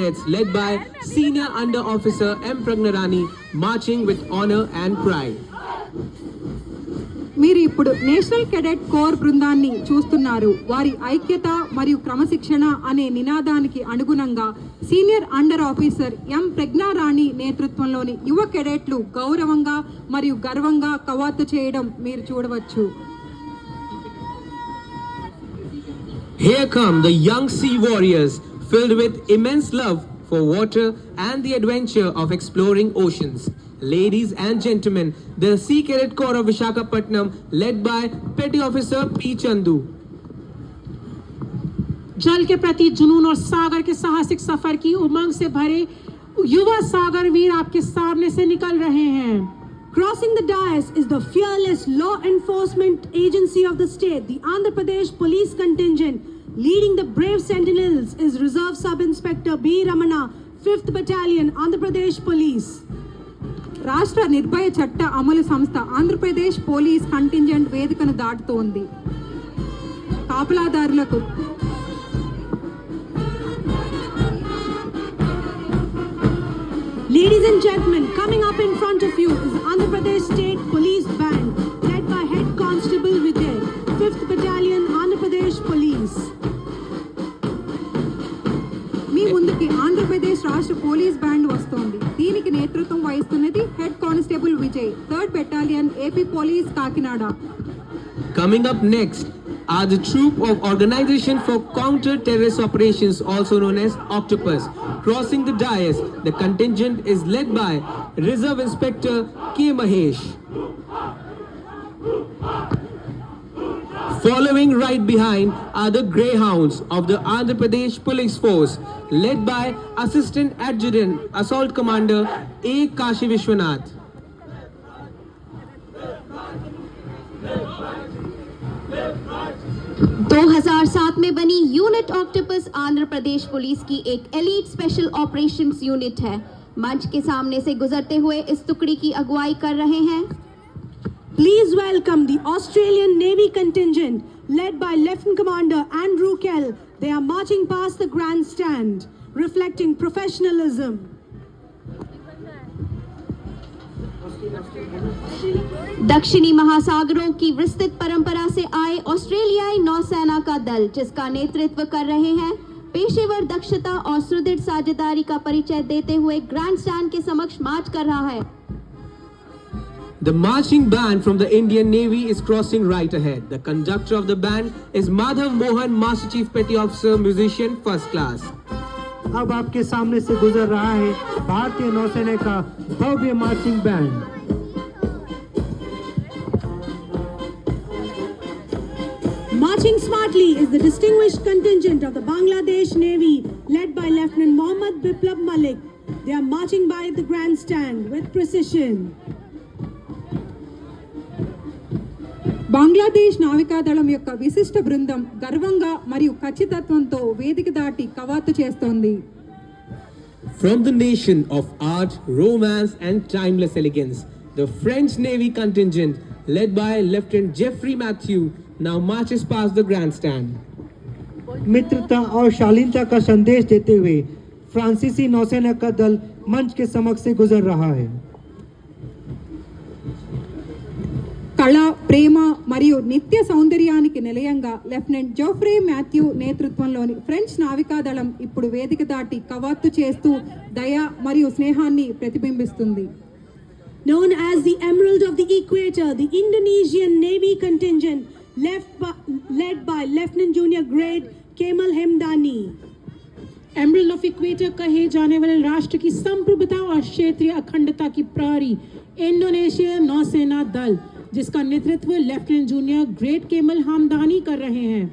It's led by Senior Under Officer M. Pragnarani, marching with honor and pride. మీరు ఇప్పుడు national cadet core బృందాన్ని చూస్తున్నారు. వారి ఐక్యత మరియు క్రమశిక్షణ అనే నినాదానికి అనుగుణంగా సీనియర్ అండర్ ఆఫీసర్ ఎం ప్రజ్ఞారాణి నేతృత్వంలోని యువ కెడెట్లు గౌరవంగా మరియు గర్వంగా కవాతు చేయడం మీరు చూడవచ్చు. Here come the young sea warriors filled with immense love for water and the adventure of exploring oceans. Ladies and gentlemen, the Sea Cadet Corps of Visakhapatnam, led by Petty Officer P. Chandu. जल के प्रति जुनून और सागर के साहसिक सफर की उमंग से भरे युवा सागर वीर आपके सामने से निकल रहे हैं. Crossing the dais is the fearless law enforcement agency of the state, the Andhra Pradesh Police Contingent. Leading the brave sentinels is Reserve Sub Inspector B. Ramana, 5th Battalion, Andhra Pradesh Police. రాష్ట్ర నిర్భయ చట్ట అమలు సంస్థ Andhra Pradesh police contingent వేదికను దాటుతోంది. కాపలాదారులకు Ladies and gentlemen, coming up in front of you is Andhra Pradesh State Police Band, led by Head Constable Vijay, 5th Battalion, Andhra Pradesh Police. మీ ముందుకి ఆంధ్రప్రదేశ్ రాష్ట్ర police band వస్తోంది. దీనికి నేతృత్వం వహిస్తున్నది head constable Vijay, 3rd Battalion, AP Police, Kakinada. Coming up next are the Troop of Organization for Counter-Terrorist Operations, also known as Octopus. Crossing the dais, the contingent is led by Reserve Inspector K. Mahesh. Following right behind are the Greyhounds of the Andhra Pradesh Police Force, led by Assistant Adjutant Assault Commander A. Kashi Vishwanath. दो 2007 में बनी unit octopus Andhra Pradesh police की एक elite special operations unit है. मंच के सामने से गुजरते हुए इस टुकड़ी की अगुवाई कर रहे हैं. Please welcome the Australian Navy contingent, led by Lieutenant Commander Andrew Kell. They are marching past the grandstand, reflecting professionalism. दक्षिणी महासागरों की विस्तृत परंपरा से आए ऑस्ट्रेलियाई नौसेना का दल, जिसका नेतृत्व कर रहे हैं, पेशेवर दक्षता और सुदृढ़ साझेदारी का परिचय देते हुए ग्रैंडस्टैंड के समक्ष मार्च कर रहा है. The marching band from the Indian Navy is crossing right ahead. The conductor of the band is Madhav Mohan, Master Chief Petty Officer, Musician, First Class. अब आपके सामने से गुजर रहा है भारतीय नौसेना का भव्य marching band. Marching smartly is the distinguished contingent of the Bangladesh Navy, led by Lieutenant Mohammad Biplab Malik. They are marching by the grandstand with precision. Bangladesh నావికాదళం యొక్క విశిష్ట బృందం గర్వంగా మరియు ఖచ్చితత్వంతో వేదిక దాటి కవాతు చేస్తోంది. From the nation of art, romance and timeless elegance, the French Navy contingent, led by Lieutenant Jeffrey Matthew, now marches past the grandstand. मित्रता और शालीनता का संदेश देते हुए फ्रांसीसी नौसेना का दल मंच के समक्ष से गुजर रहा है. కళ, ప్రేమ మరియు నిత్య సౌందర్యానికి నిలయంగా లెఫ్టినెంట్ జోఫ్రే మాథ్యూ నేతృత్వంలోని ఫ్రెంచ్ నావికాదళం ఇప్పుడు వేదిక దాటి కవాతు చేస్తూ దయ మరియు స్నేహాన్ని ప్రతిబింబిస్తుంది. Known as the Emerald of the Equator, the Indonesian Navy contingent, led by Lieutenant Junior Grade Kemal Hemdani. Emerald of equator कहे जाने वाले राष्ट्र की संप्रभुता और क्षेत्रीय अखंडता की प्रहरी इंडोनेशिया नौसेना दल, जिसका नेतृत्व lieutenant junior grade Kemal Hamdani कर रहे हैं.